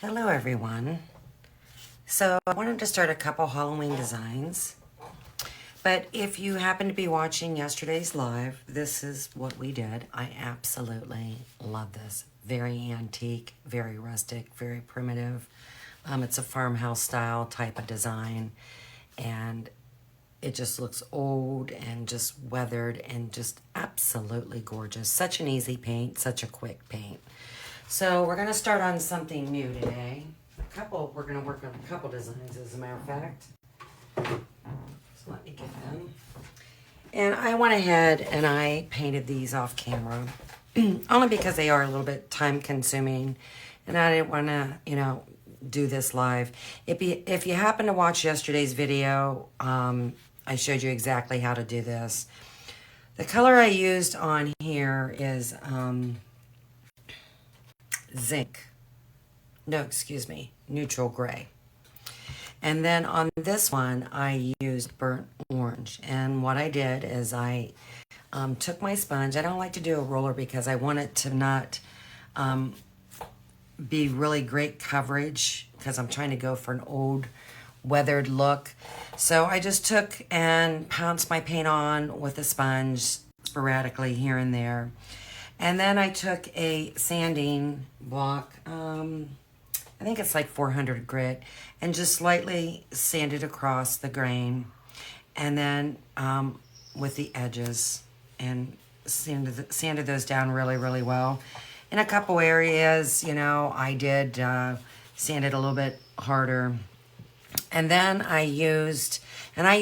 Hello everyone. So I wanted to start a couple Halloween designs, but if you happen to be watching yesterday's live, this is what we did. I absolutely love this. Very antique, very rustic, very primitive. It's a farmhouse style type of design, and it just looks old and just weathered and just absolutely gorgeous. Such an easy paint, such a quick paint. So we're gonna start on something new today. We're gonna work on a couple designs as a matter of fact. So let me get them. And I went ahead and I painted these off camera, only because they are a little bit time consuming and I didn't wanna, do this live. If you happen to watch yesterday's video, I showed you exactly how to do this. The color I used on here is zinc. No, excuse me, neutral gray. And then on this one, I used burnt orange. And what I did is I took my sponge. I don't like to do a roller because I want it to not be really great coverage because I'm trying to go for an old weathered look. So I just took and pounced my paint on with a sponge sporadically here and there. And then I took a sanding block, I think it's like 400 grit, and just slightly sanded across the grain. And then with the edges and sanded those down really, really well. In a couple areas, I did sand it a little bit harder. And then I used cut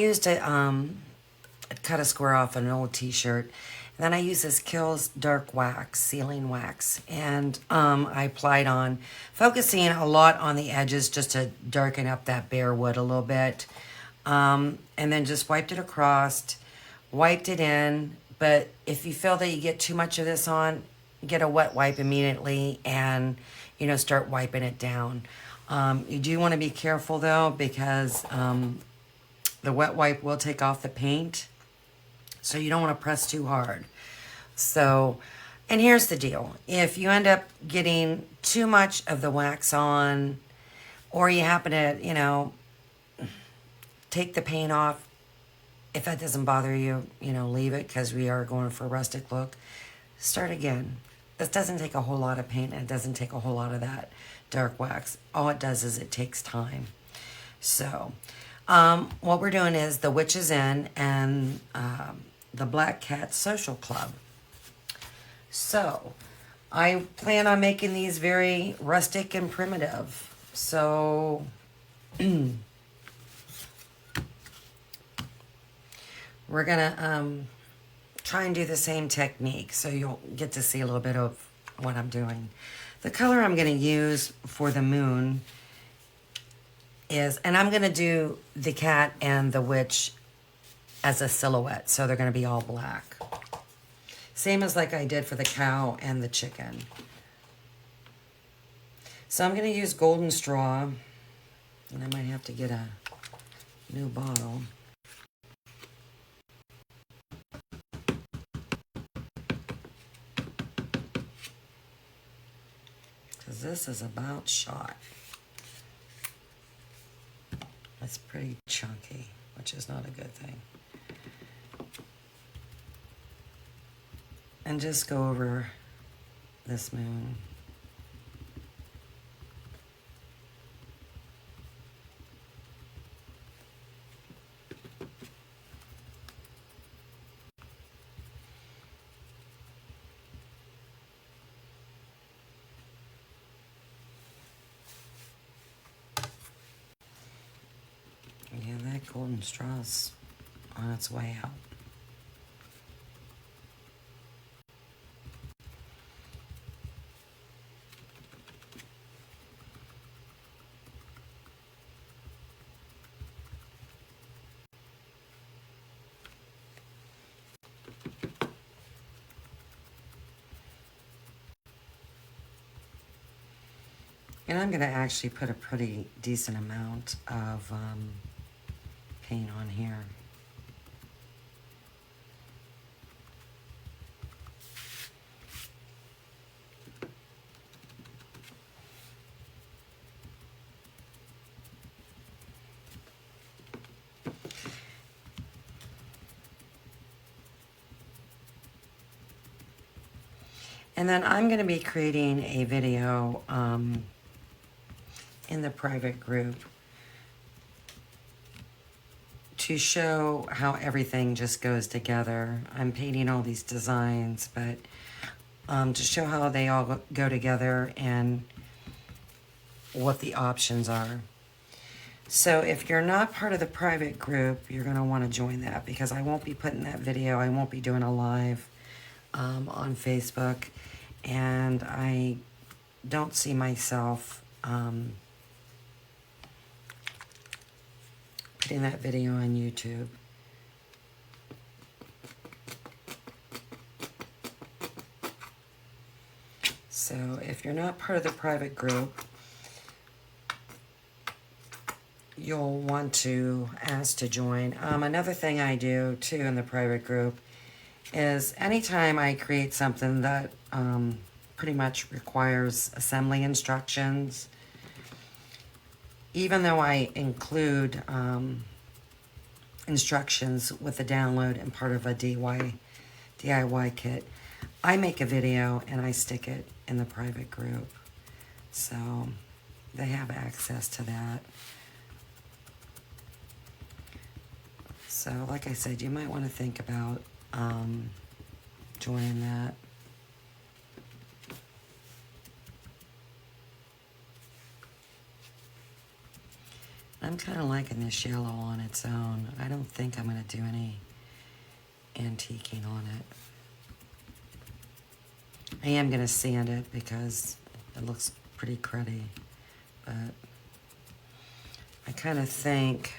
a square off an old t-shirt. And then I used this Kills Dark Wax, sealing wax, and I applied on, focusing a lot on the edges just to darken up that bare wood a little bit. And then just wiped it across, wiped it in. But if you feel that you get too much of this on, get a wet wipe immediately and, start wiping it down. You do want to be careful though, because the wet wipe will take off the paint. So you don't want to press too hard. So, and here's the deal. If you end up getting too much of the wax on, or you happen to, take the paint off, if that doesn't bother you, leave it because we are going for a rustic look. Start again. This doesn't take a whole lot of paint and it doesn't take a whole lot of that dark wax. All it does is it takes time. So, what we're doing is the Witches Inn and the Black Cat Social Club. So, I plan on making these very rustic and primitive. So, we're gonna try and do the same technique so you'll get to see a little bit of what I'm doing. The color I'm gonna use for the moon is, and I'm gonna do the cat and the witch as a silhouette, so they're gonna be all black. Same as like I did for the cow and the chicken. So I'm gonna use golden straw, and I might have to get a new bottle. Because this is about shot. It's pretty chunky, which is not a good thing. And just go over this moon. Yeah, that golden straw's on its way out. And I'm going to actually put a pretty decent amount of paint on here. And then I'm going to be creating a video in the private group to show how everything just goes together. I'm painting all these designs, but to show how they all go together and what the options are. So if you're not part of the private group, you're going to want to join that, because I won't be putting that video. I won't be doing a live on Facebook, and I don't see myself putting that video on YouTube. So if you're not part of the private group, you'll want to ask to join. Another thing I do too in the private group is anytime I create something that pretty much requires assembly instructions, even though I include instructions with the download and part of a DIY kit, I make a video and I stick it in the private group. So they have access to that. So like I said, you might want to think about joining that. I'm kind of liking this yellow on its own. I don't think I'm going to do any antiquing on it. I am going to sand it because it looks pretty cruddy, but I kind of think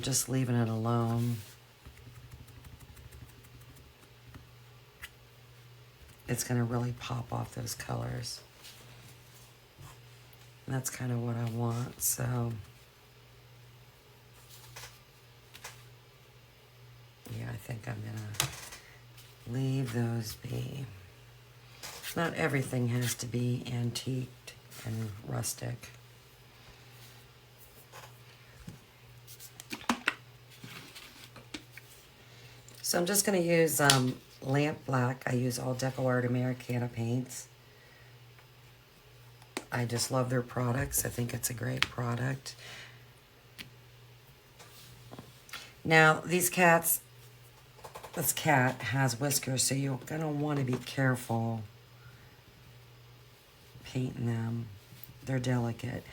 just leaving it alone, it's going to really pop off those colors. And that's kind of what I want, so yeah, I think I'm going to leave those be. Not everything has to be antiqued and rustic. So I'm just going to use lamp black. I use all DecoArt Americana paints. I just love their products. I think it's a great product. Now, this cat has whiskers, so you're going to want to be careful painting them. They're delicate.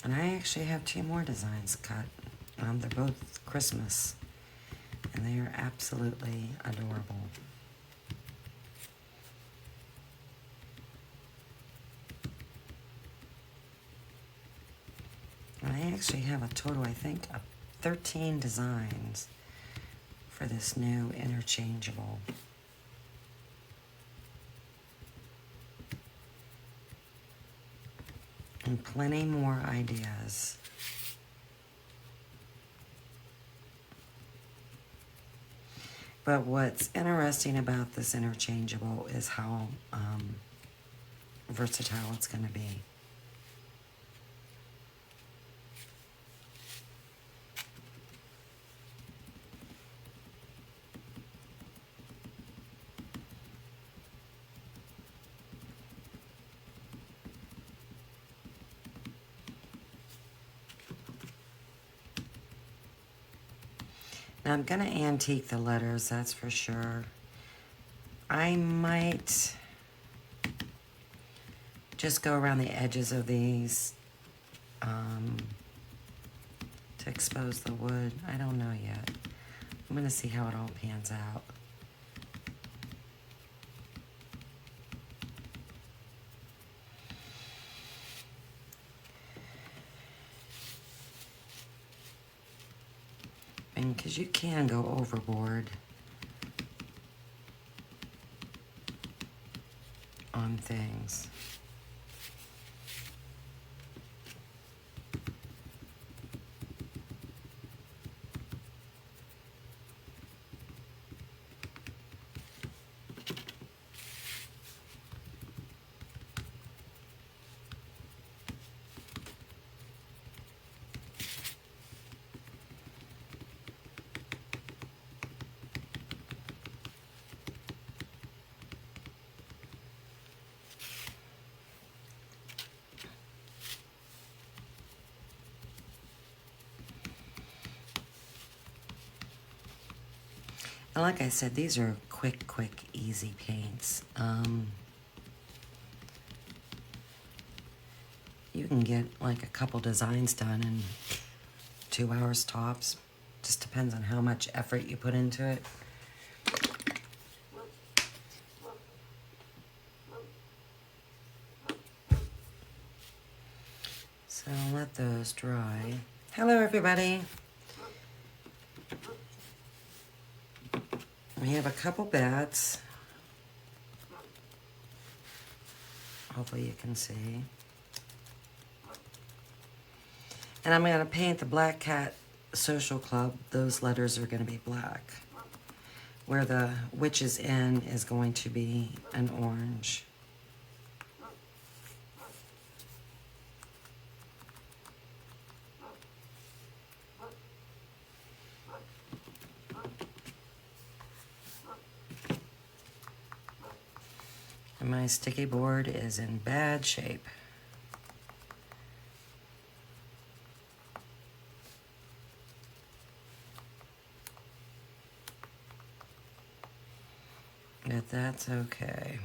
And I actually have 2 more designs cut. They're both Christmas, and they are absolutely adorable. And I actually have a total, I think, of 13 designs for this new interchangeable. And plenty more ideas. But what's interesting about this interchangeable is how versatile it's going to be. Now I'm going to antique the letters, that's for sure. I might just go around the edges of these to expose the wood. I don't know yet. I'm going to see how it all pans out. And because you can go overboard on things. And like I said, these are quick, easy paints. You can get like a couple designs done in 2 hours tops. Just depends on how much effort you put into it. So let those dry. Hello everybody. We have a couple bats. Hopefully you can see. And I'm going to paint the Black Cat Social Club. Those letters are going to be black. Where the Witch's Inn is going to be an orange. And my sticky board is in bad shape. But that's okay.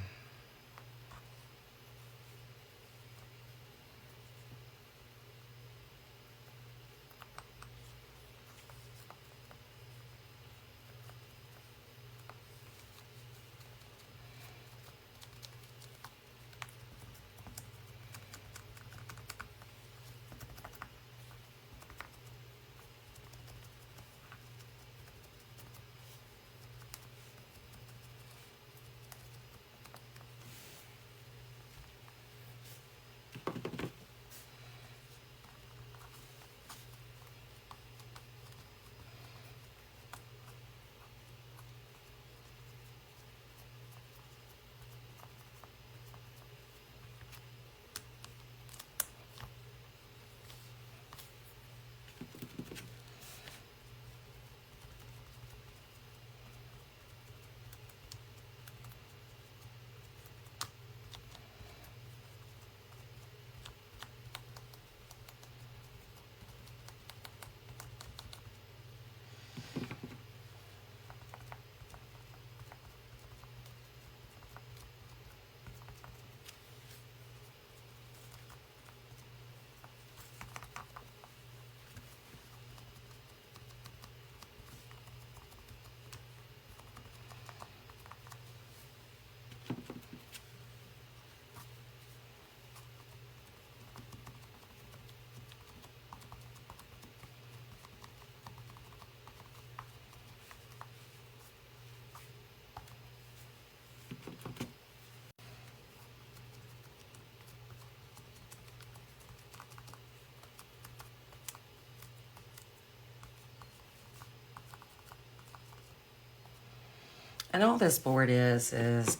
And all this board is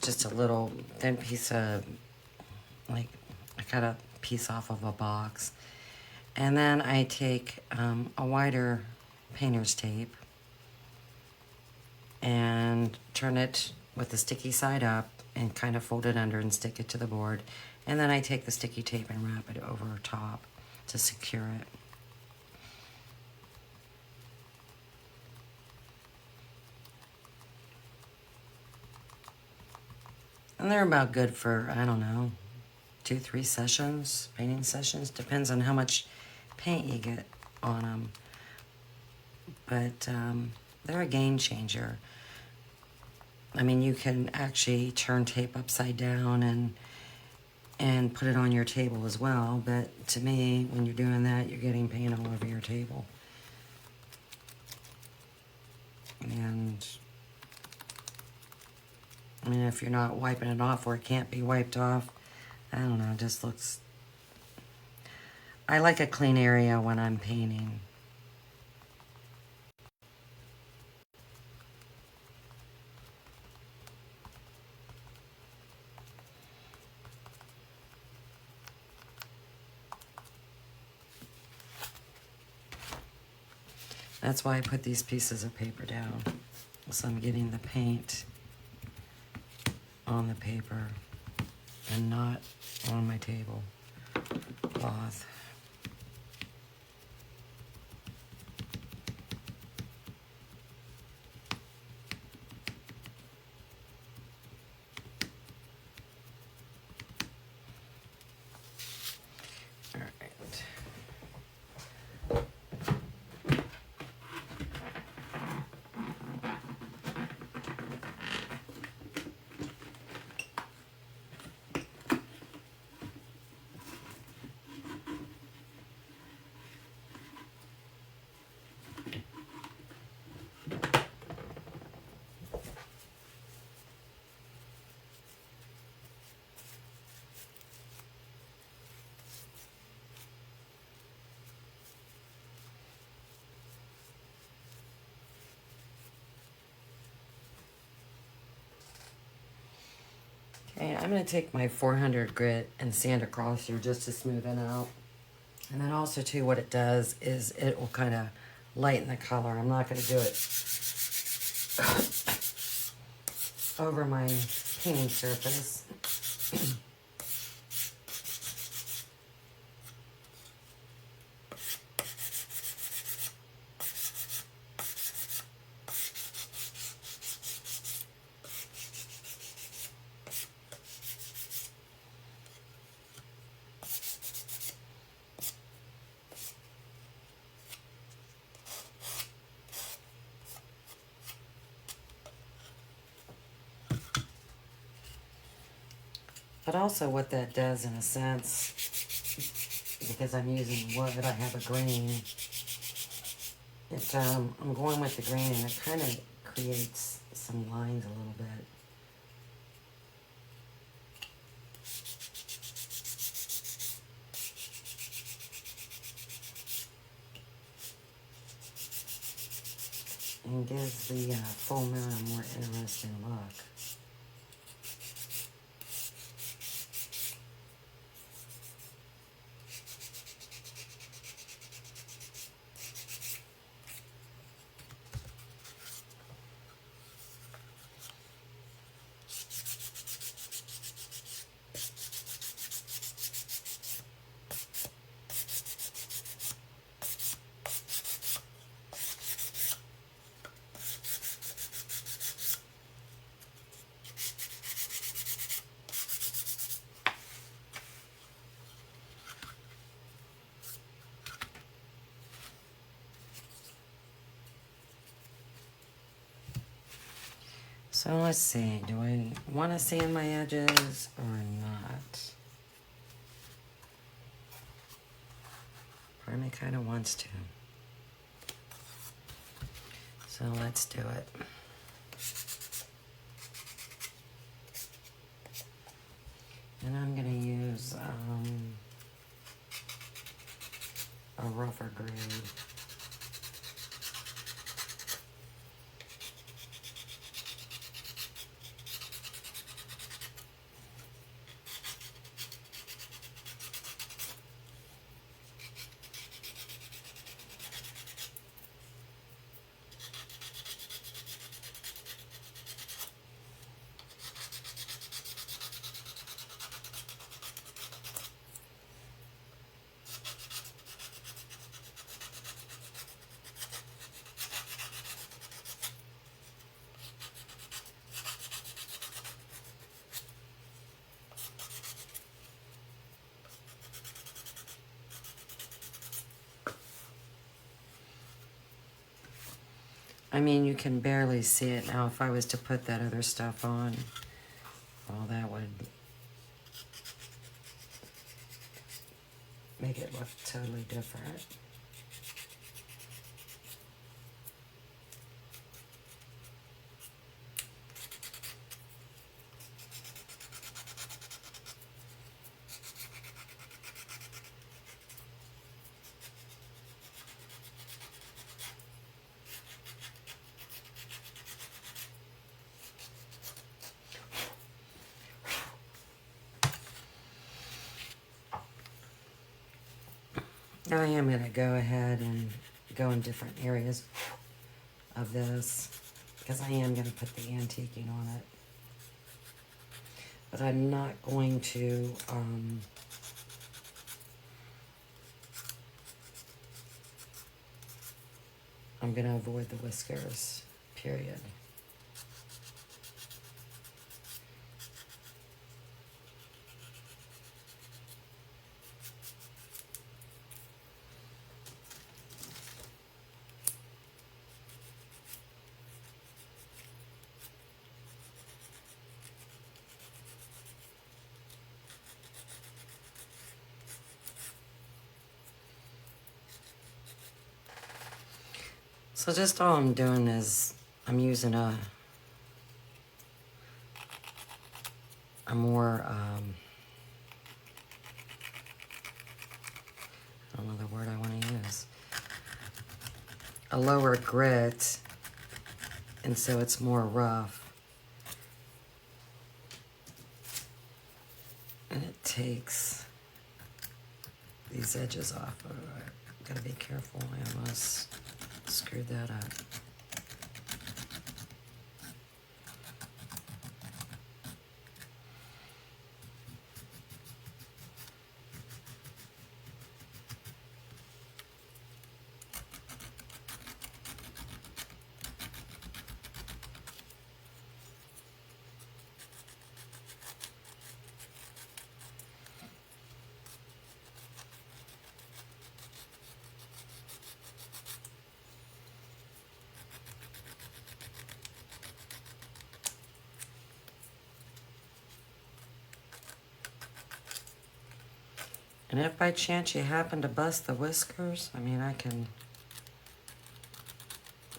just a little thin piece of, like, I cut a piece off of a box. And then I take a wider painter's tape and turn it with the sticky side up and kind of fold it under and stick it to the board. And then I take the sticky tape and wrap it over top to secure it. And they're about good for, I don't know, 2-3 sessions, painting sessions. Depends on how much paint you get on them. But they're a game changer. I mean, you can actually turn tape upside down and put it on your table as well. But to me, when you're doing that, you're getting paint all over your table. And I mean, if you're not wiping it off or it can't be wiped off, I don't know, it just looks... I like a clean area when I'm painting. That's why I put these pieces of paper down. So I'm getting the paint on the paper and not on my table cloth. I'm going to take my 400 grit and sand across here just to smooth it out. And then also too, what it does is it will kind of lighten the color. I'm not going to do it over my painting surface. But also what that does in a sense, because I'm using wood, I have a grain. I'm going with the grain and it kind of creates some lines a little bit. And gives the full mirror a more interesting look. So let's see, do I want to sand my edges or not? Part of me kind of wants to. So let's do it. And I'm going to use a rougher grade. I mean, you can barely see it now. If I was to put that other stuff on, well, that would make it look totally different. Now I am going to go ahead and go in different areas of this because I am going to put the antiquing on it. But I'm not going to I'm going to avoid the whiskers, period. So just all I'm doing is I'm using a more, I don't know the word I want to use, a lower grit, and so it's more rough. And it takes these edges off. Oh, I gotta be careful. I almost screwed that up. And if by chance you happen to bust the whiskers, I mean, I can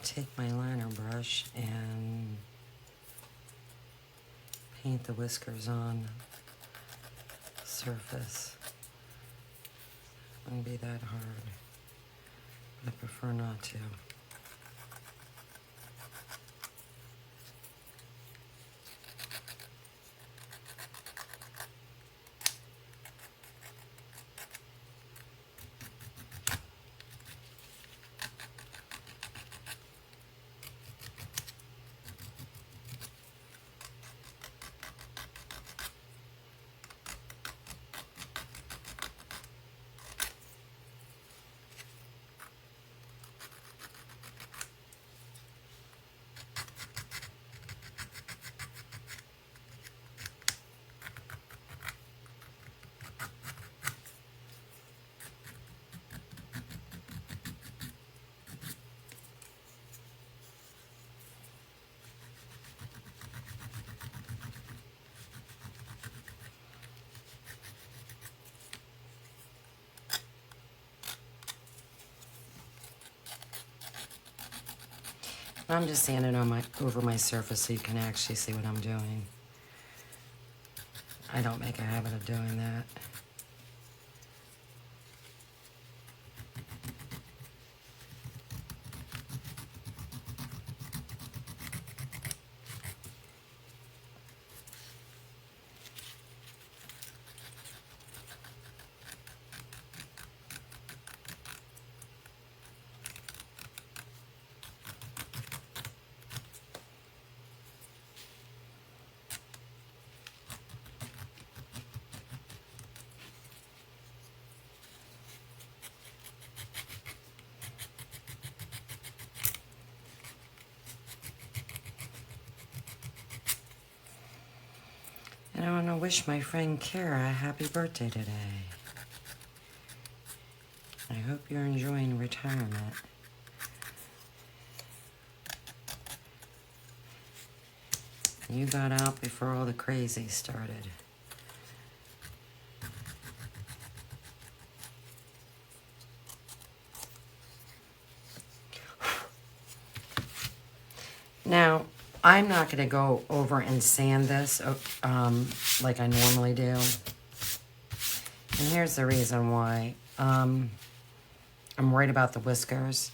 take my liner brush and paint the whiskers on the surface. It wouldn't be that hard, but I prefer not to. I'm just sanding on over my surface so you can actually see what I'm doing. I don't make a habit of doing that. And I want to wish my friend Kara a happy birthday today. I hope you're enjoying retirement. You got out before all the crazy started. Now, I'm not going to go over and sand this like I normally do. And here's the reason why. I'm worried about the whiskers.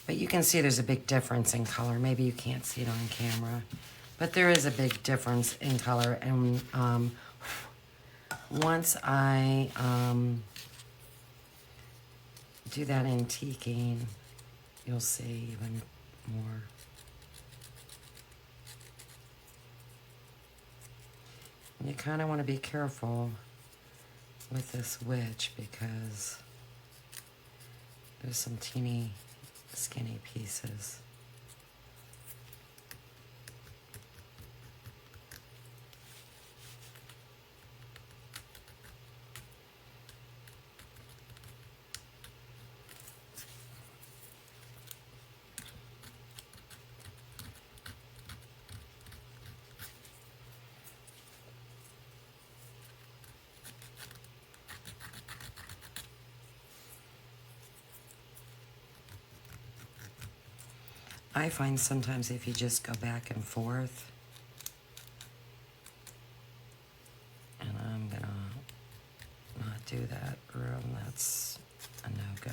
But you can see there's a big difference in color. Maybe you can't see it on camera. But there is a big difference in color. And once I do that antiquing, you'll see even more. You kind of want to be careful with this witch because there's some teeny skinny pieces. I find sometimes if you just go back and forth, and I'm gonna not do that room, that's a no-go.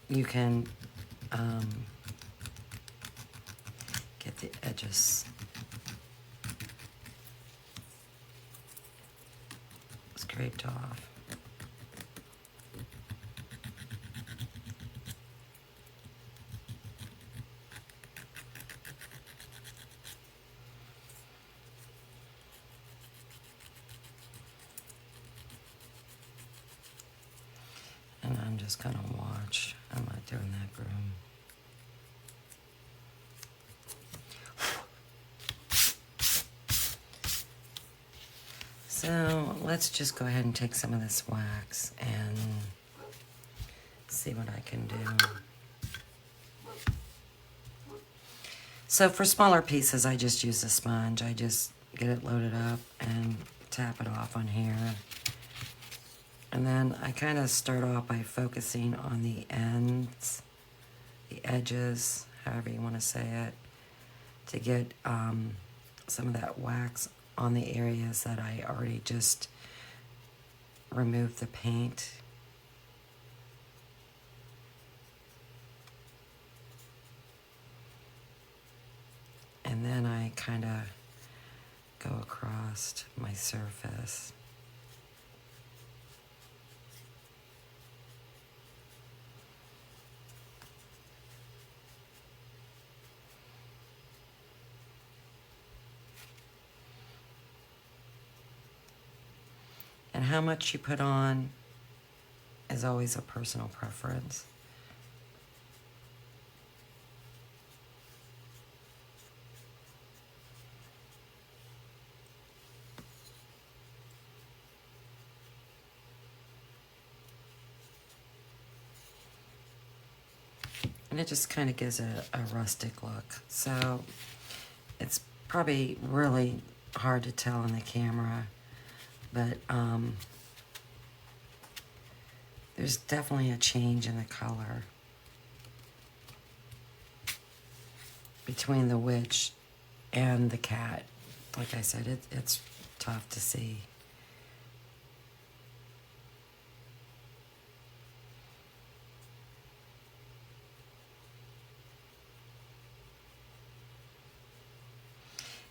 you can get the edges scraped off. And I'm just gonna watch. I'm not doing that broom. So let's just go ahead and take some of this wax and see what I can do. So for smaller pieces, I just use a sponge. I just get it loaded up and tap it off on here. And then I kind of start off by focusing on the ends, the edges, however you want to say it, to get some of that wax on the areas that I already just removed the paint. And then I kind of go across my surface. And how much you put on is always a personal preference. And it just kind of gives it a rustic look. So it's probably really hard to tell on the camera, but there's definitely a change in the color between the witch and the cat. Like I said, it's tough to see.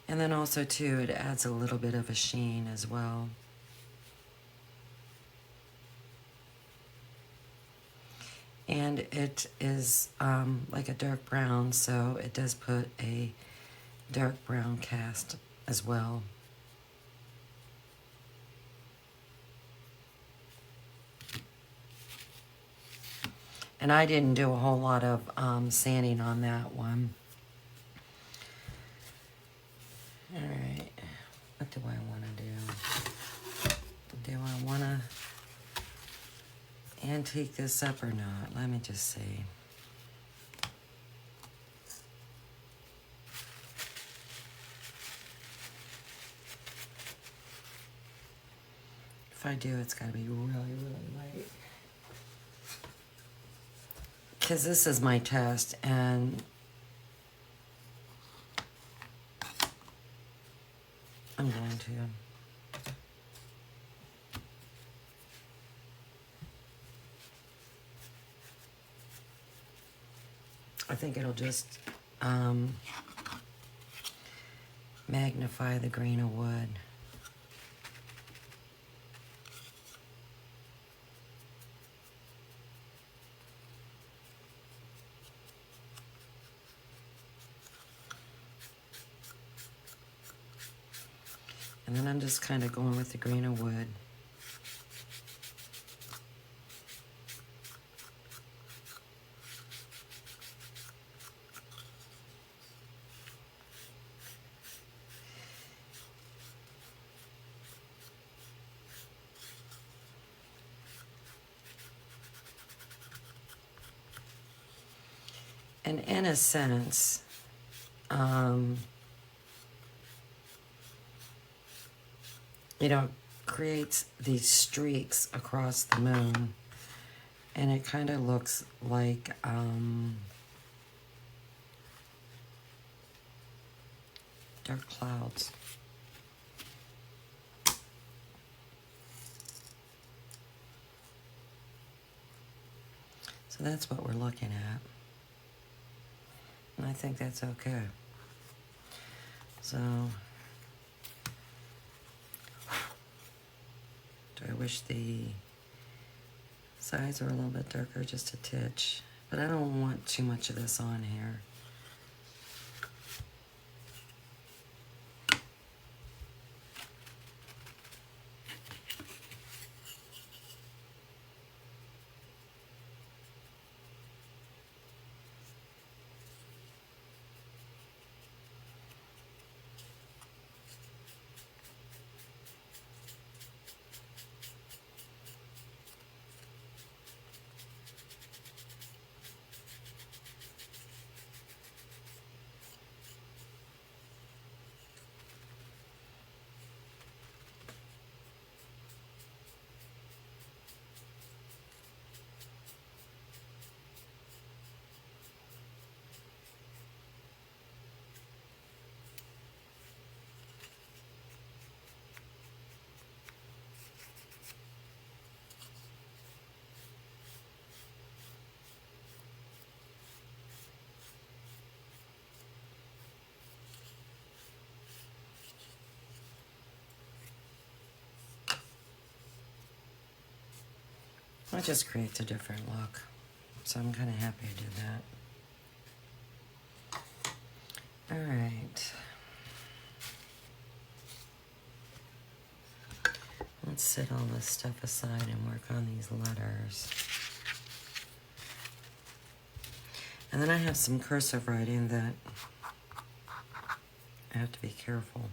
And then also too, it adds a little bit of a sheen as well. And it is like a dark brown, so it does put a dark brown cast as well. And I didn't do a whole lot of sanding on that one. All right, what do I want to do? Do I want to antique this up or not? Let me just see. If I do, it's got to be really, really light. Because this is my test, and I'm going to. I think it'll just magnify the grain of wood. And then I'm just kind of going with the grain of wood. And in a sense, you know, creates these streaks across the moon, and it kind of looks like dark clouds. So that's what we're looking at. And I think that's okay. So, do I wish the sides were a little bit darker, just a titch. But I don't want too much of this on here. It just creates a different look. So I'm kind of happy to do that. All right. Let's set all this stuff aside and work on these letters. And then I have some cursive writing that I have to be careful.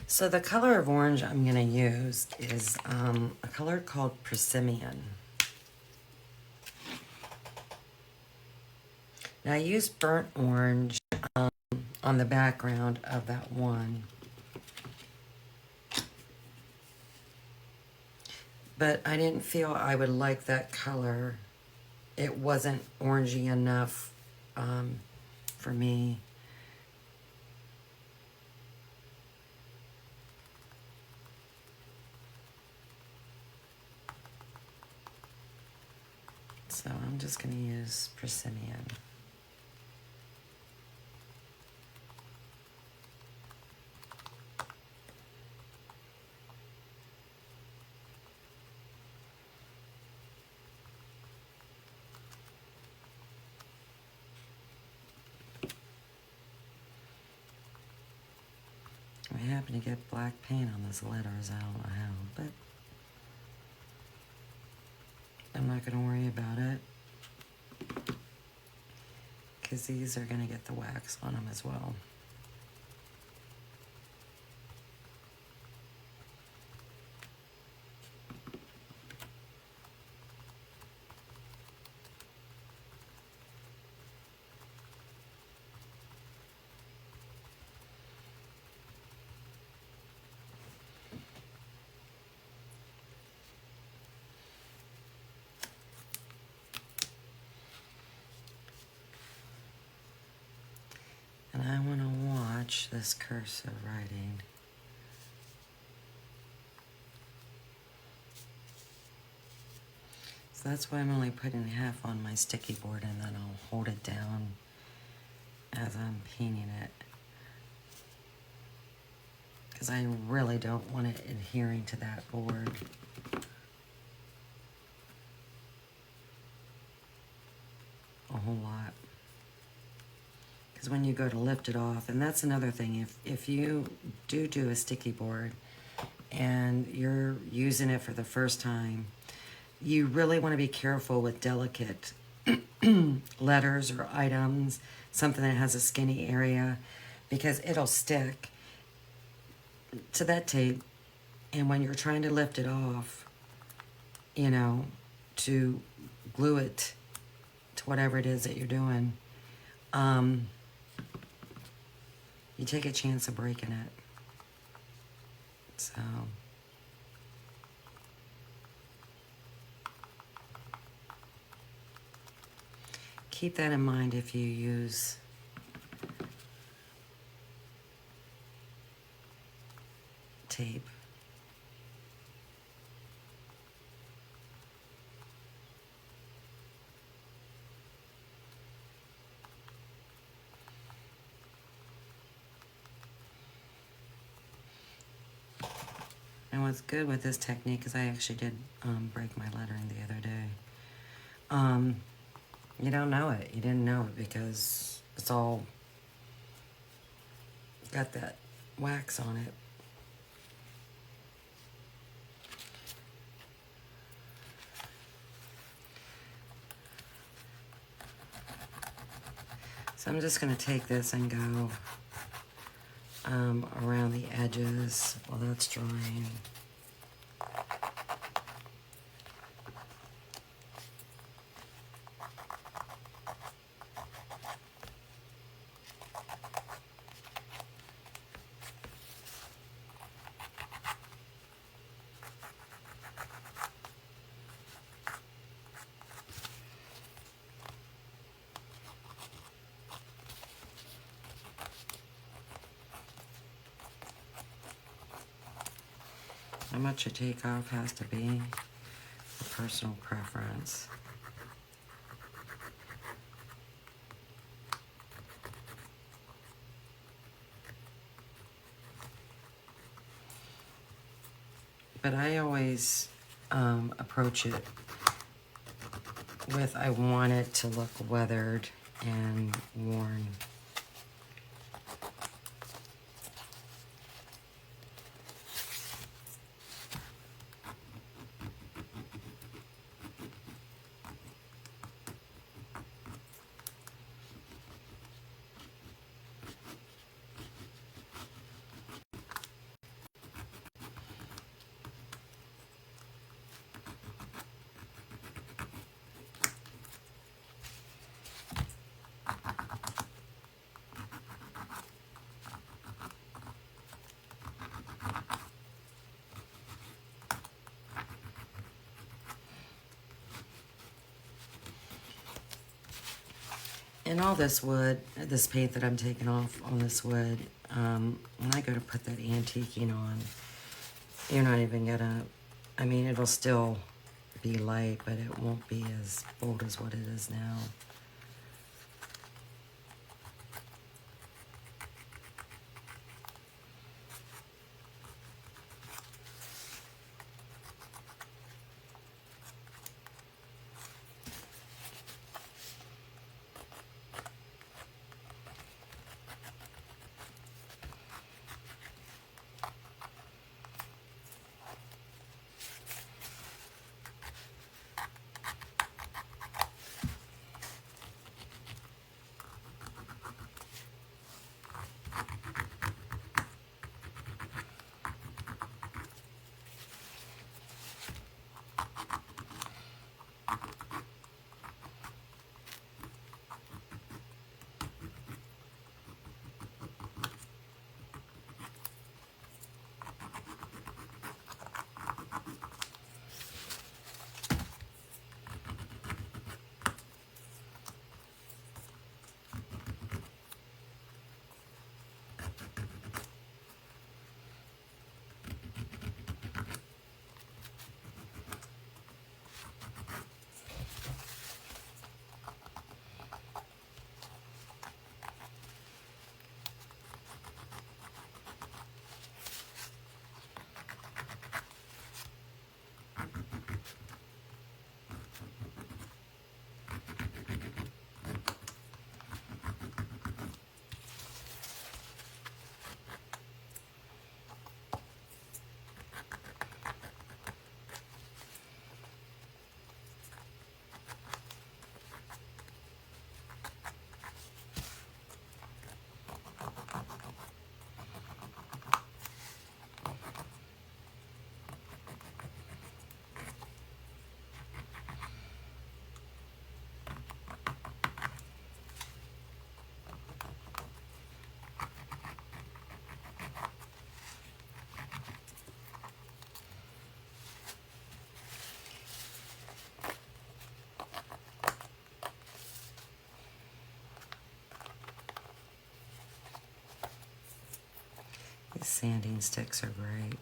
So the color of orange I'm going to use is a color called Persimmon. Now I used burnt orange on the background of that one. But I didn't feel I would like that color. It wasn't orangey enough for me. So I'm just going to use Persimmon. I happen to get black paint on these letters. I don't know how, but I'm not going to worry about it because these are going to get the wax on them as well. And I want to watch this cursive writing. So that's why I'm only putting half on my sticky board, and then I'll hold it down as I'm painting it. Because I really don't want it adhering to that board. A whole lot. Because when you go to lift it off, and that's another thing, if you do a sticky board and you're using it for the first time, you really want to be careful with delicate letters or items, something that has a skinny area, because it'll stick to that tape. And when you're trying to lift it off, you know, to glue it to whatever it is that you're doing, you take a chance of breaking it. So keep that in mind if you use tape. And what's good with this technique is I actually did break my lettering the other day. You don't know it. You didn't know it because it's all got that wax on it. So I'm just going to take this and go around the edges while that's drying. How much you take off has to be a personal preference. But I always approach it with I want it to look weathered and worn. And all this wood, this paint that I'm taking off on this wood, when I go to put that antiquing on, you're not even gonna, I mean, it'll still be light, but it won't be as bold as what it is now. sanding sticks are great.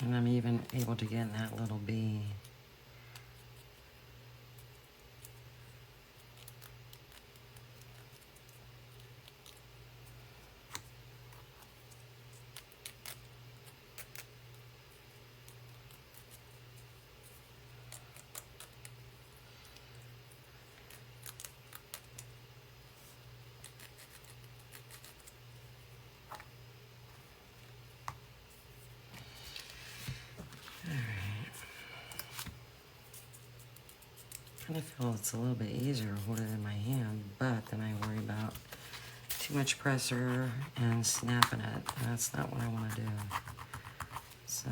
And I'm even able to get in that little bee. I kind of feel it's a little bit easier to hold it in my hand, but then I worry about too much pressure and snapping it, and that's not what I want to do. So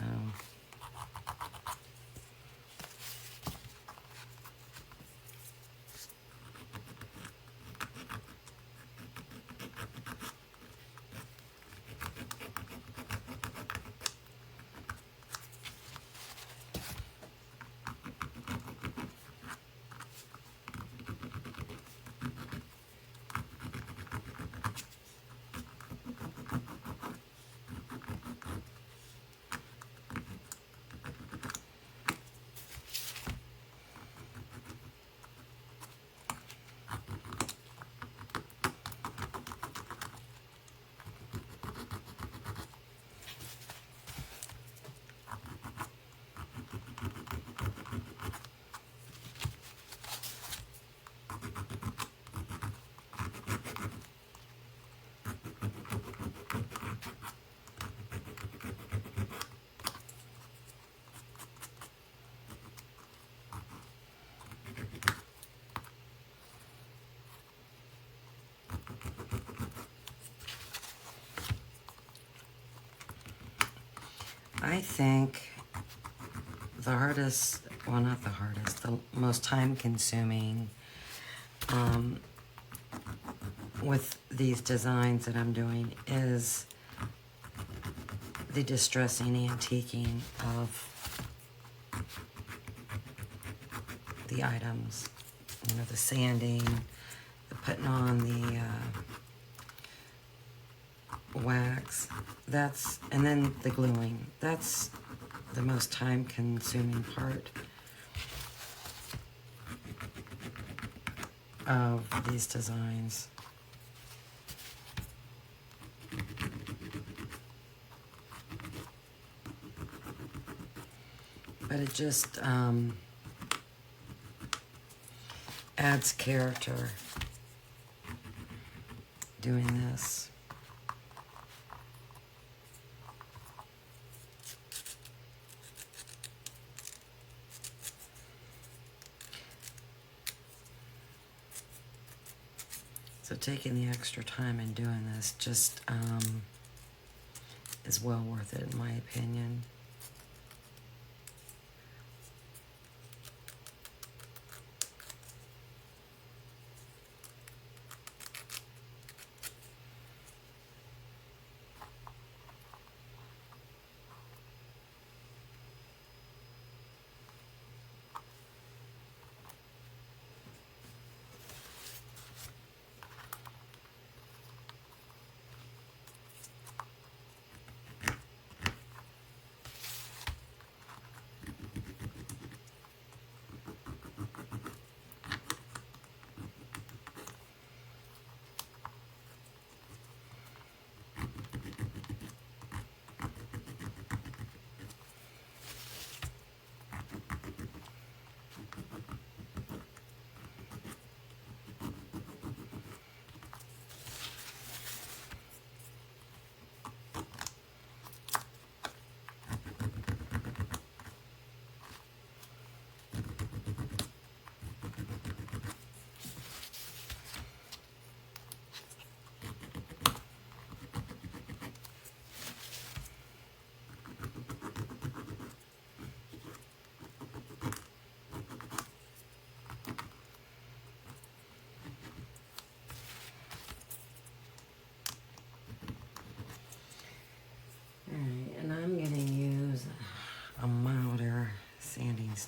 I think the hardest, well, not the hardest, the most time-consuming with these designs that I'm doing is the distressing antiquing of the items. You know, the sanding, the putting on the wax, and then the gluing. That's the most time-consuming part of these designs. But it just adds character doing this. So taking the extra time and doing this just is well worth it in my opinion.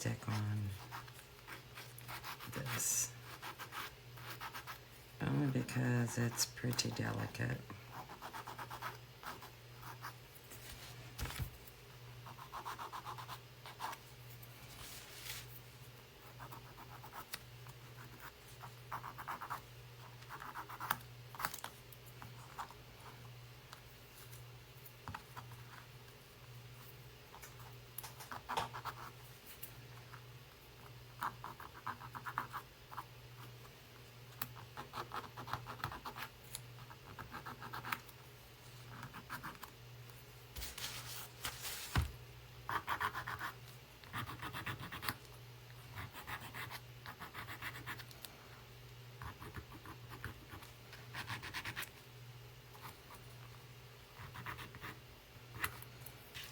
stick on this. Only because it's pretty delicate.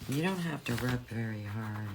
You don't have to rub very hard.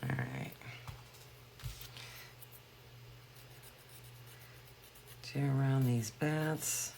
All right. Do around these bats.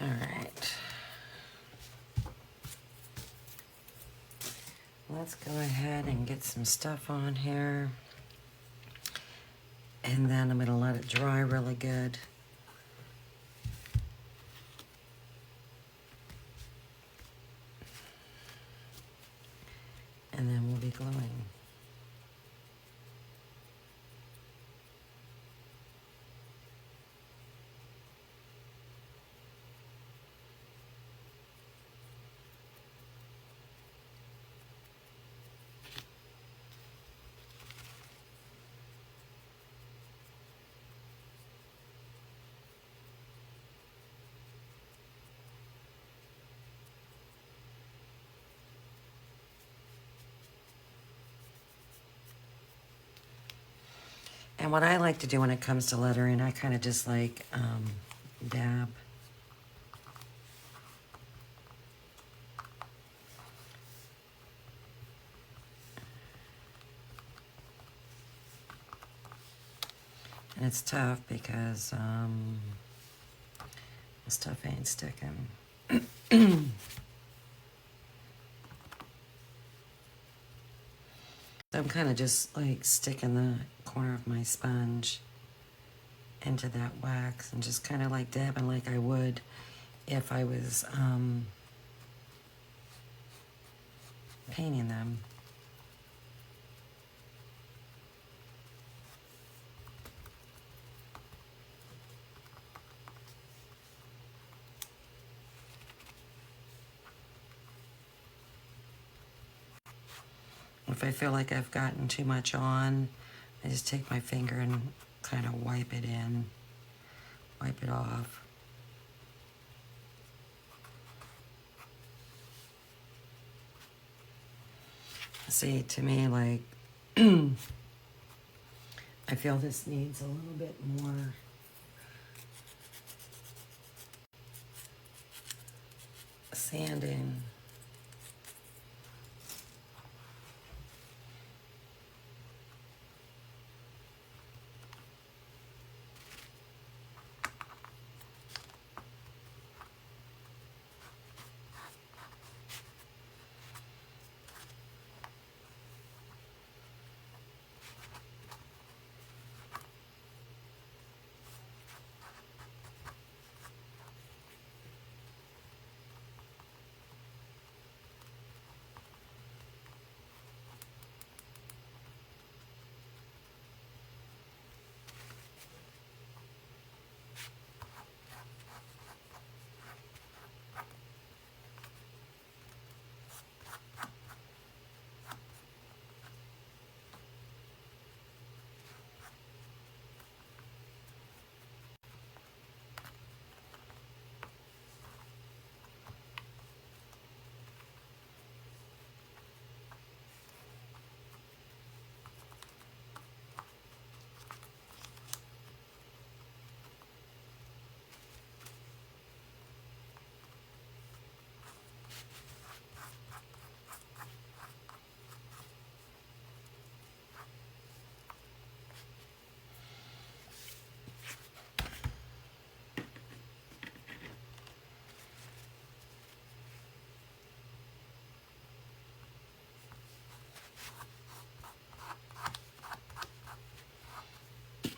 All right. Let's go ahead and get some stuff on here. And then I'm going to let it dry really good. And then we'll be gluing. And what I like to do when it comes to lettering, I kind of just like dab. And it's tough because stuff ain't sticking. So I'm kind of just like sticking the corner of my sponge into that wax and just kind of like dabbing like I would if I was painting them. If I feel like I've gotten too much on, I just take my finger and kind of wipe it in, wipe it off. See, to me, like, I feel this needs a little bit more sanding.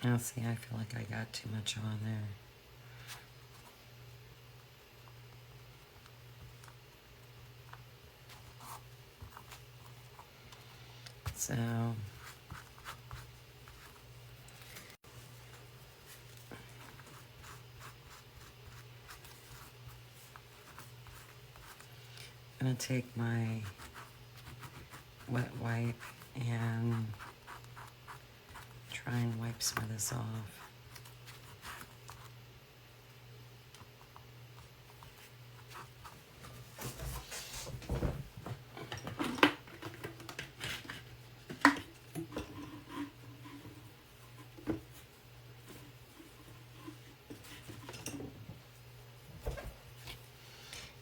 Now, see, I feel like I got too much on there. So, I'm going to take my wet wipe and try and wipe some of this off.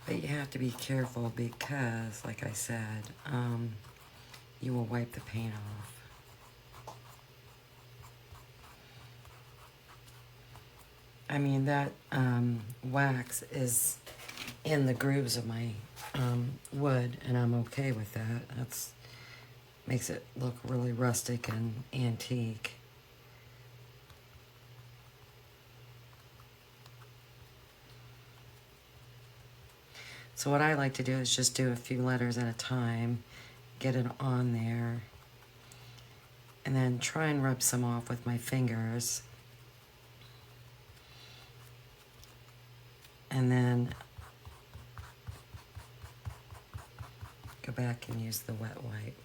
But you have to be careful because, like I said, you will wipe the paint off. I mean, that wax is in the grooves of my wood, and I'm okay with that. That's makes it look really rustic and antique. So what I like to do is just do a few letters at a time, get it on there, and then try and rub some off with my fingers. And then go back and use the wet wipe.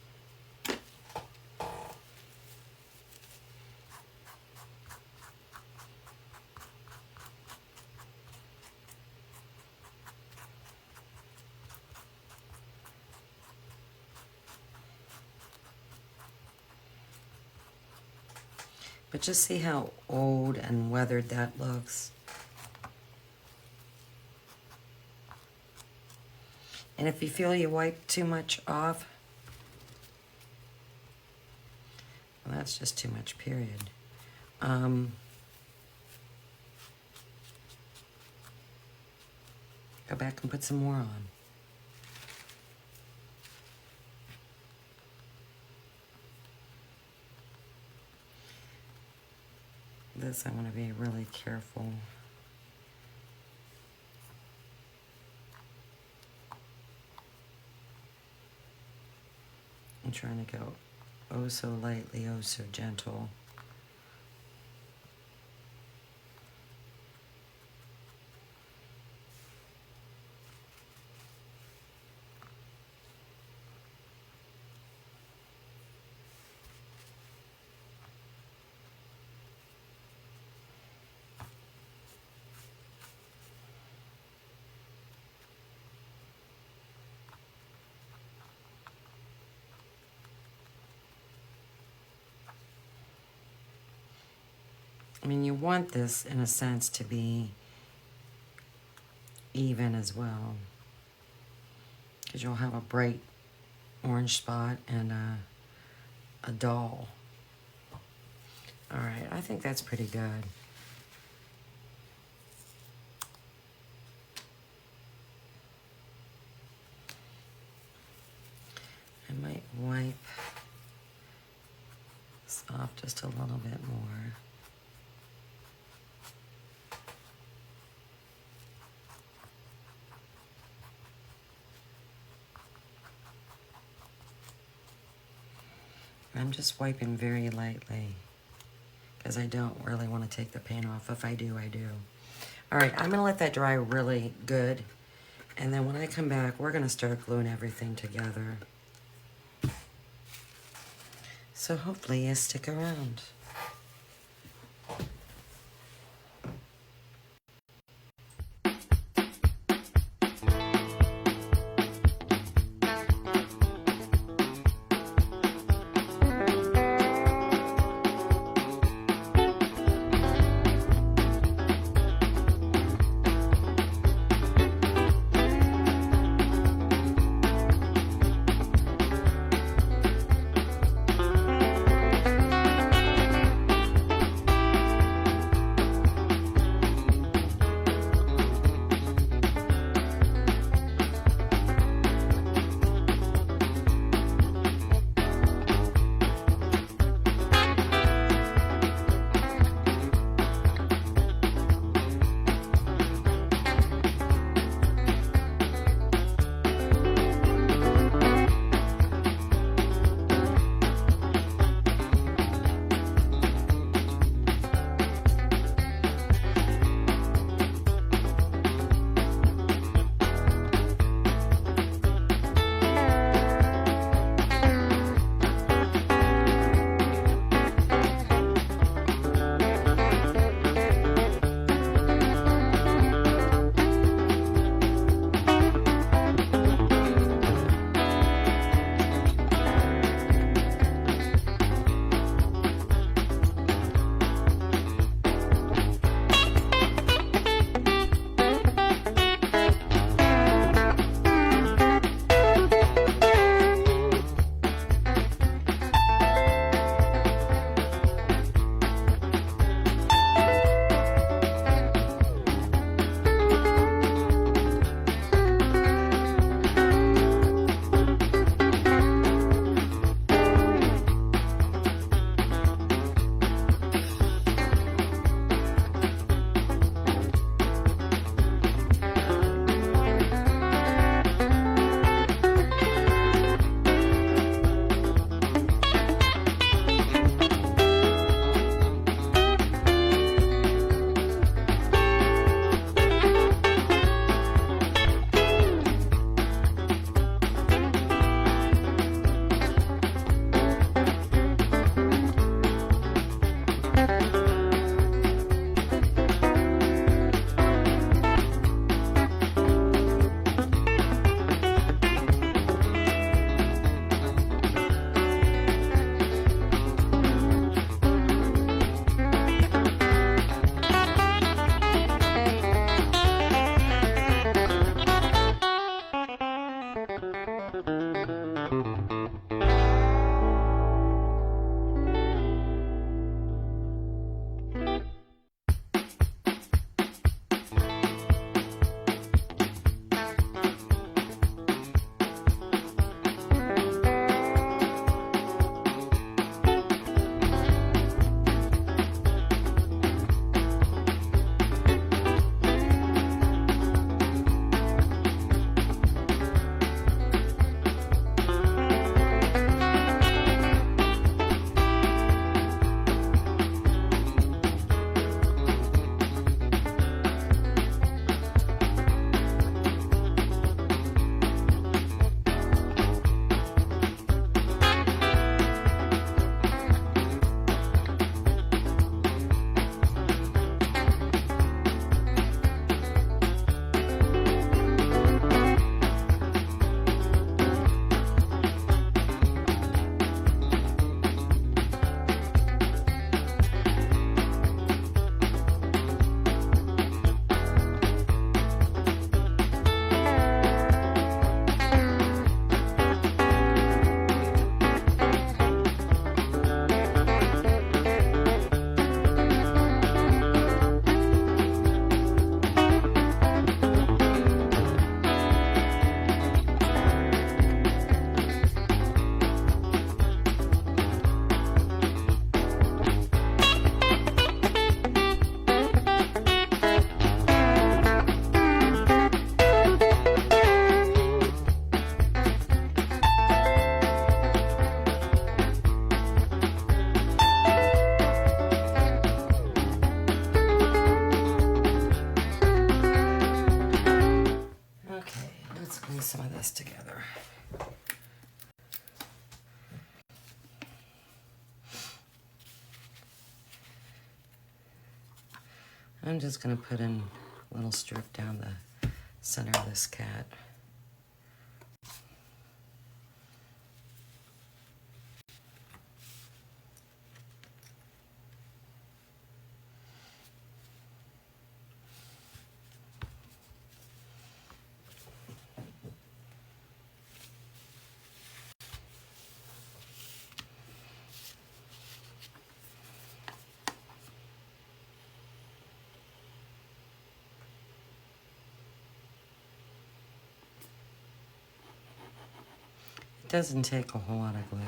But just see how old and weathered that looks. And if you feel you wipe too much off, well, that's just too much, period. Go back and put some more on. This I want to be really careful. I'm trying to go oh so lightly, oh so gentle. I mean, you want this, in a sense, to be even as well. Because you'll have a bright orange spot and a dull. All right, I think that's pretty good. I might wipe this off just a little bit more. I'm just wiping very lightly because I don't really want to take the paint off. If I do, I do. All right, I'm going to let that dry really good. And then when I come back, we're going to start gluing everything together. So hopefully you stick around. I'm just going to put in a little strip down the center of this cat. It doesn't take a whole lot of glue.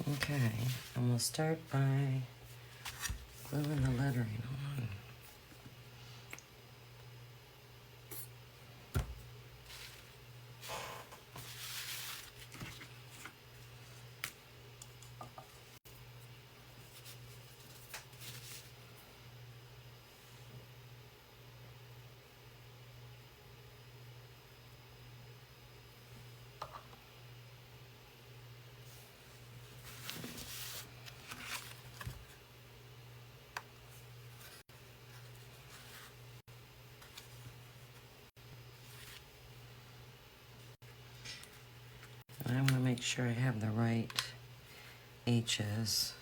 Okay, and we'll start by gluing the lettering on. And I want to make sure I have the right H's.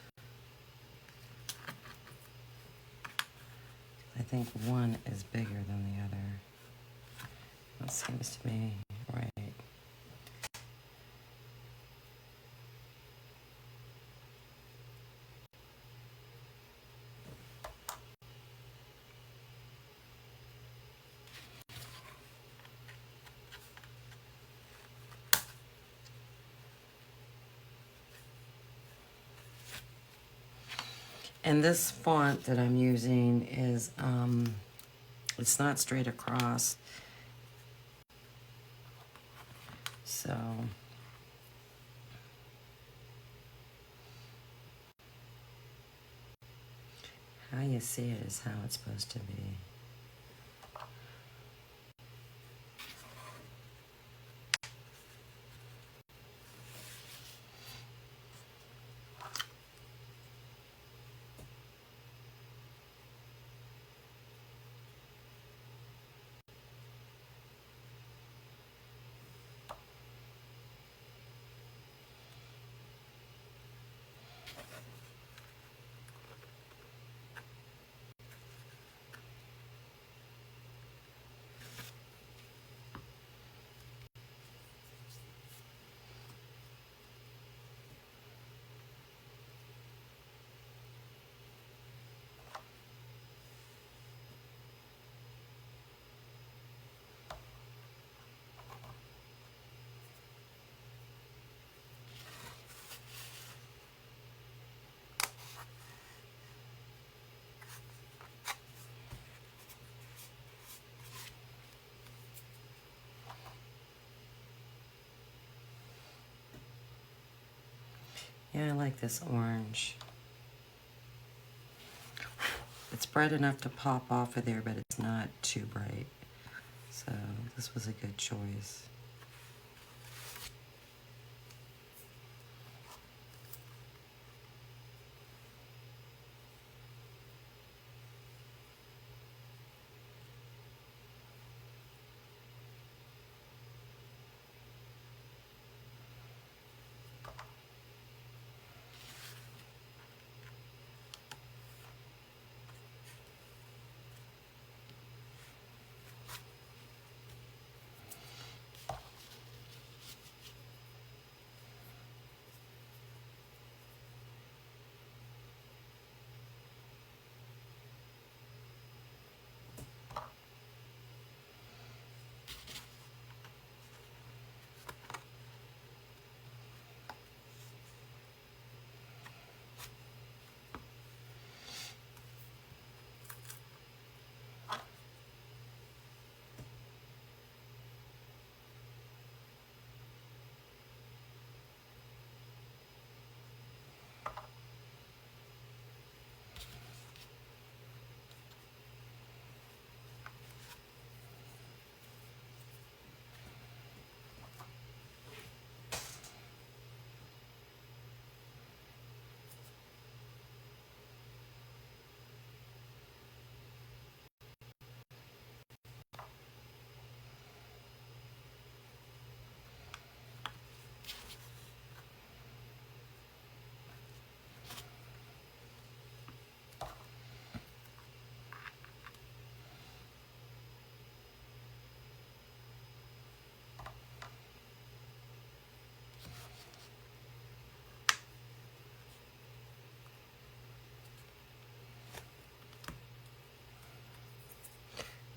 I think one is bigger than the other. That seems to me right. And this font that I'm using is, it's not straight across. So, how you see it is how it's supposed to be. Yeah, I like this orange. It's bright enough to pop off of there, but it's not too bright. So this was a good choice.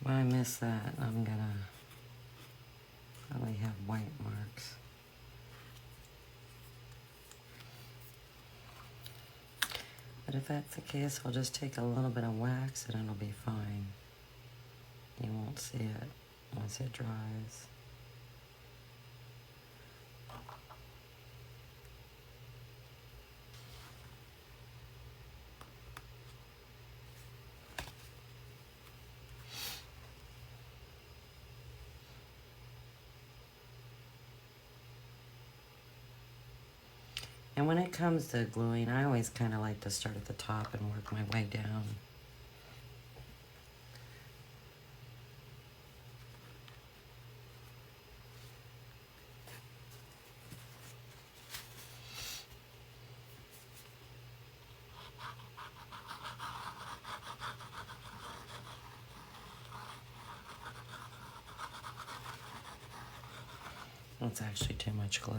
When I miss that, I'm gonna probably have white marks. But if that's the case, I'll just take a little bit of wax and it'll be fine. You won't see it once it dries. And when it comes to gluing, I always kind of like to start at the top and work my way down. That's actually too much glue.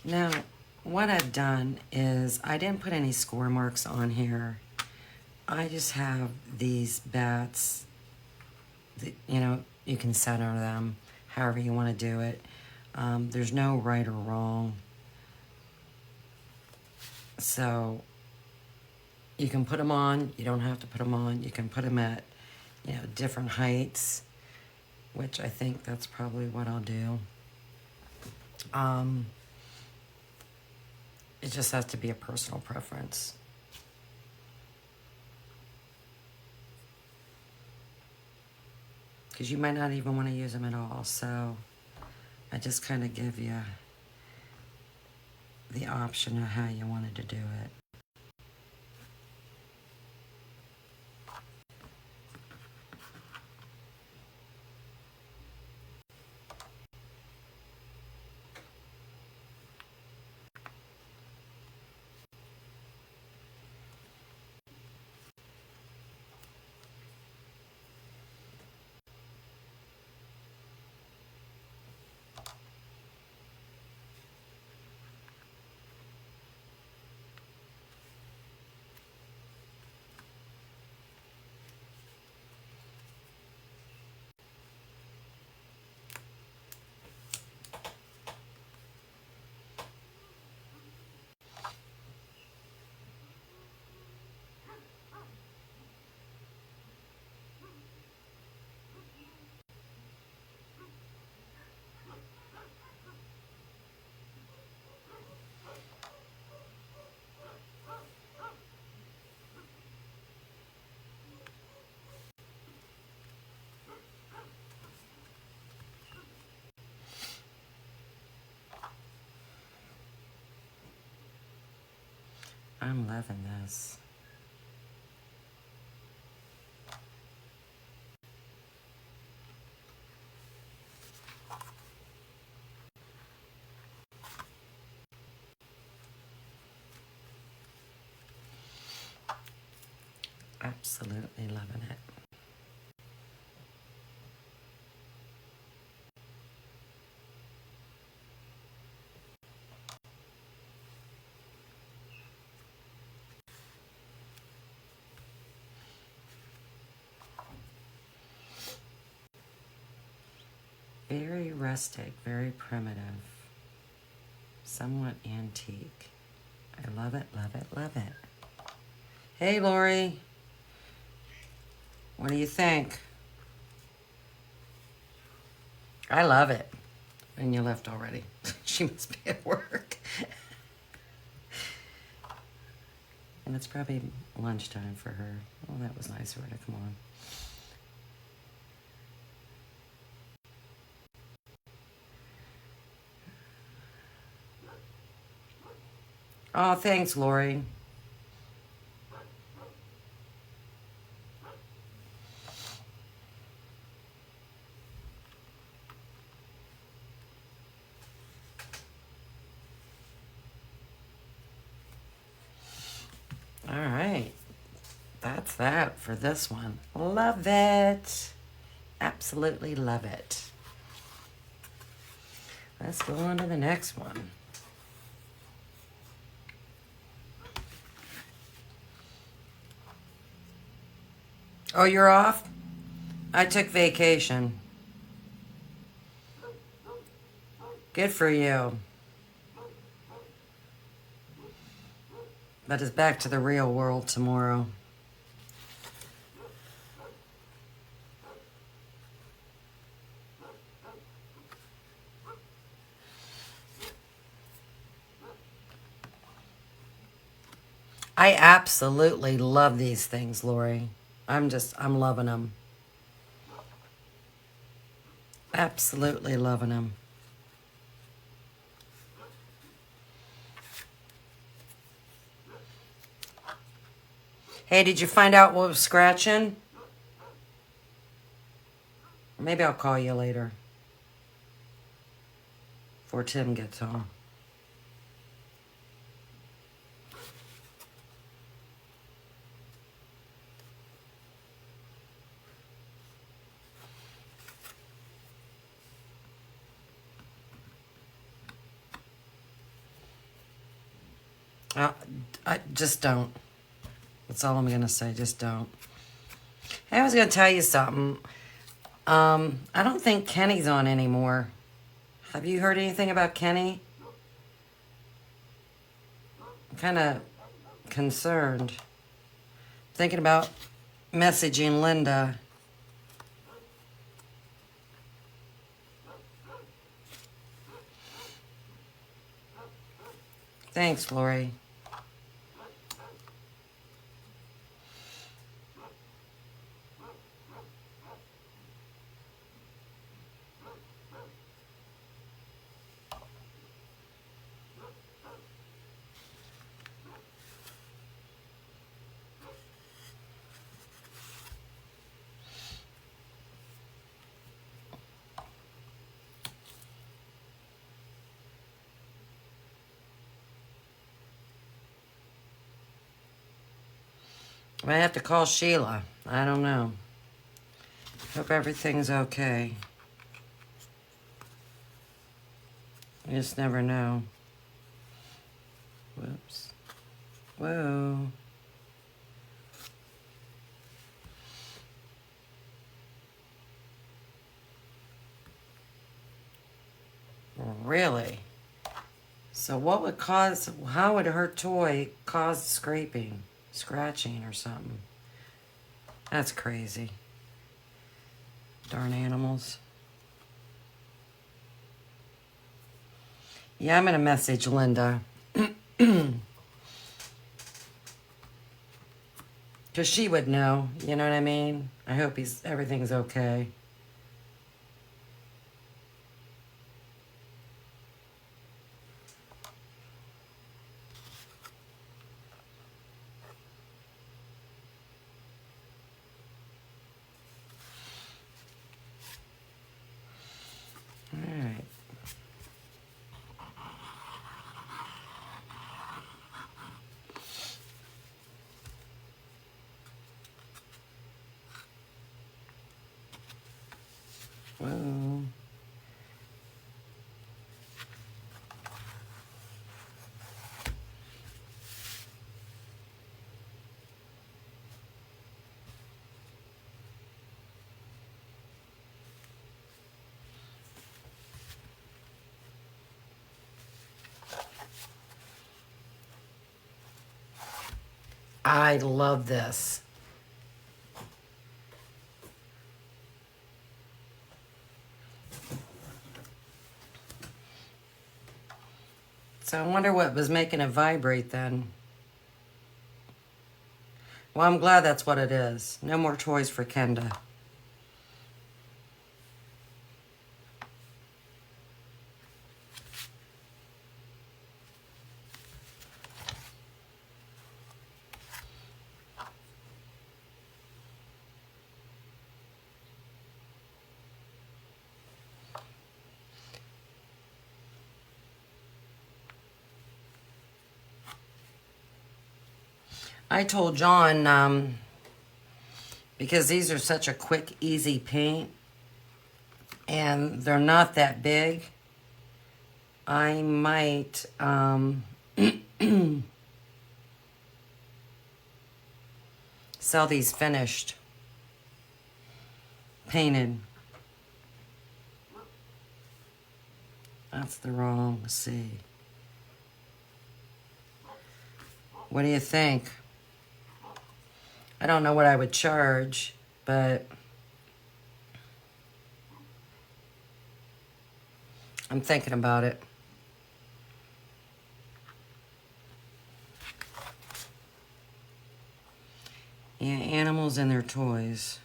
Now, what I've done is I didn't put any score marks on here. I just have these bats that, you know, you can center them however you want to do it. There's no right or wrong. So you can put them on, you don't have to put them on. You can put them at, you know, different heights, which I think that's probably what I'll do. It just has to be a personal preference. Because you might not even want to use them at all. So I just kind of give you the option of how you wanted to do it. I'm loving this. Absolutely loving it. Very rustic, very primitive, somewhat antique. I love it, love it, love it. Hey, Lori. What do you think? I love it. And you left already. She must be at work. And it's probably lunchtime for her. Well, that was nice of her to come on. Oh, thanks, Lori. All right. That's that for this one. Love it. Absolutely love it. Let's go on to the next one. Oh, you're off? I took vacation. Good for you. But it's back to the real world tomorrow. I absolutely love these things, Lori. I'm loving them. Absolutely loving them. Hey, did you find out what was scratching? Maybe I'll call you later. Before Tim gets home. I just don't. That's all I'm going to say. Just don't. Hey, I was going to tell you something. I don't think Kenny's on anymore. Have you heard anything about Kenny? I'm kind of concerned. Thinking about messaging Linda. Thanks, Lori. I might have to call Sheila. I don't know. Hope everything's okay. You just never know. Whoops. Whoa. Really? So what would cause, how would her toy cause scraping, scratching or something? That's crazy. Darn animals. Yeah, I'm going to message Linda. Because she would know, you know what I mean? I hope everything's okay. Alright. Whoa. I love this. So I wonder what was making it vibrate then. Well, I'm glad that's what it is. No more toys for Kenda. I told John, because these are such a quick, easy paint, and they're not that big, I might sell these finished, painted. That's the wrong C. What do you think? I don't know what I would charge, but I'm thinking about it. Yeah, animals and their toys.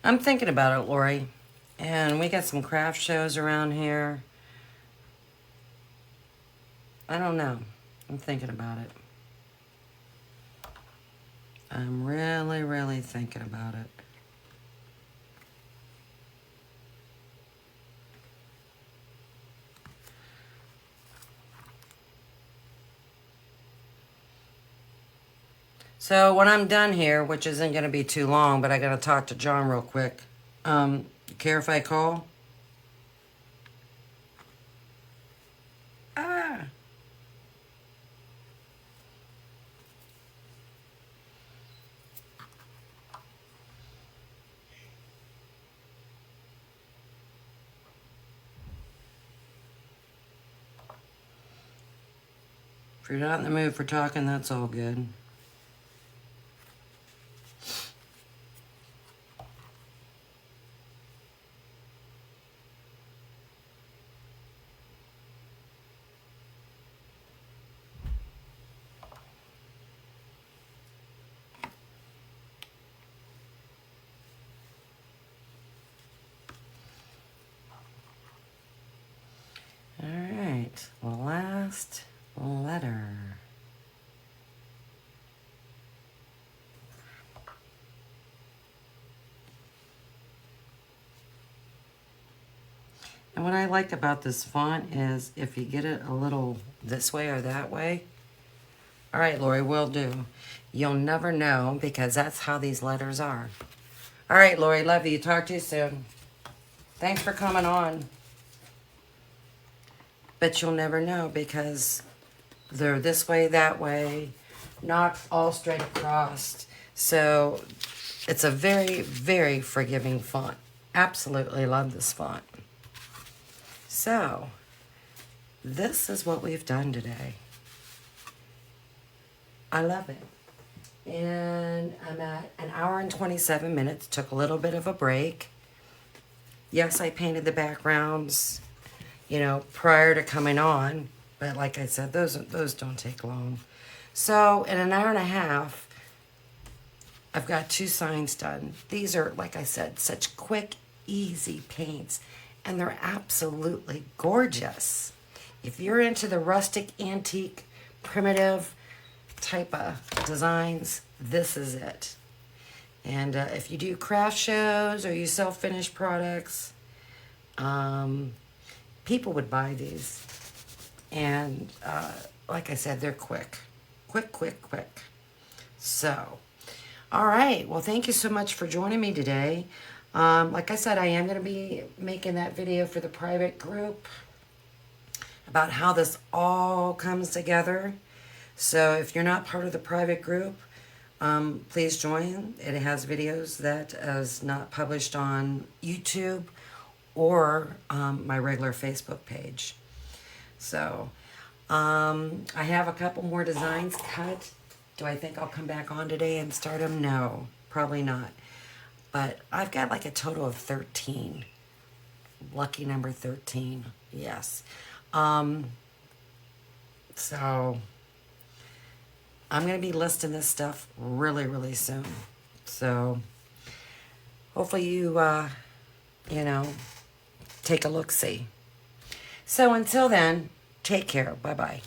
I'm thinking about it, Lori. And we got some craft shows around here. I don't know. I'm thinking about it. I'm really, really thinking about it. So when I'm done here, which isn't going to be too long, but I got to talk to John real quick. You care if I call? Ah. If you're not in the mood for talking, that's all good. All right, last letter. And what I like about this font is if you get it a little this way or that way. All right, Lori, will do. You'll never know because that's how these letters are. All right, Lori, love you. Talk to you soon. Thanks for coming on. But you'll never know because they're this way, that way, not all straight across. So it's a very, very forgiving font. Absolutely love this font. So this is what we've done today. I love it. And I'm at an hour and 27 minutes. Took a little bit of a break. Yes, I painted the backgrounds, you know, prior to coming on. But like I said, those don't take long. So in an hour and a half, I've got 2 signs done. These are, like I said, such quick, easy paints. And they're absolutely gorgeous. If you're into the rustic, antique, primitive type of designs, this is it. And if you do craft shows or you sell finished products, people would buy these. And like I said, they're quick. Quick. So, all right. Well, thank you so much for joining me today. Like I said, I am going to be making that video for the private group about how this all comes together. So if you're not part of the private group, please join. It has videos that is not published on YouTube or my regular Facebook page. So I have a couple more designs cut. Do I think I'll come back on today and start them? No, probably not. But I've got like a total of 13. Lucky number 13. Yes. So I'm going to be listing this stuff really, really soon. So hopefully you, you know, take a look-see. So until then, take care. Bye-bye.